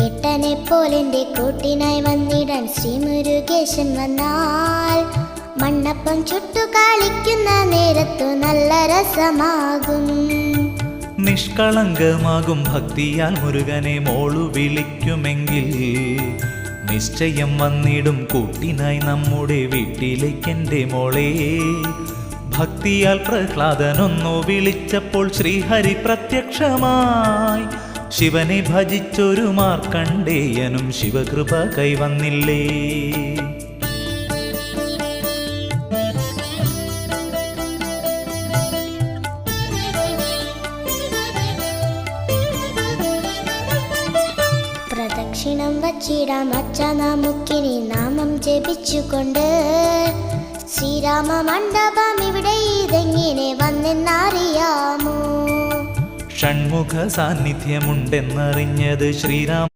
ഏട്ടനെ പോലെന്റെ കൂട്ടിനായി വന്നിടാൻ ശ്രീ മുരുകേശൻ വന്നാൽ മണ്ണപ്പം ചുട്ടു കളിക്കുന്ന നേരത്തു നല്ല രസമാകും. നിഷ്കളങ്കമാകും ഭക്തിയാൽ മുരുകനെ മോളു വിളിക്കുമെങ്കിൽ നിശ്ചയം വന്നിടും കൂട്ടിനായി നമ്മുടെ വീട്ടിലേക്കെൻ്റെ മോളെ. ഭക്തിയാൽ പ്രഹ്ലാദനൊന്നു വിളിച്ചപ്പോൾ ശ്രീഹരി പ്രത്യക്ഷമായി. ശിവനെ ഭജിച്ചൊരു മാർക്കണ്ഡേയനും ശിവകൃപ കൈവന്നില്ലേ. പ്രദക്ഷിണം വച്ചിടാം അച്ഛ നമുക്കിനി നാമം ജപിച്ചുകൊണ്ട്. ശ്രീരാമ മണ്ഡപം ഇവിടെ ഇതെങ്ങനെ വന്നെന്നറിയാമോ? ഷൺമുഖ സാന്നിധ്യമുണ്ടെന്നറിഞ്ഞത് ശ്രീരാമ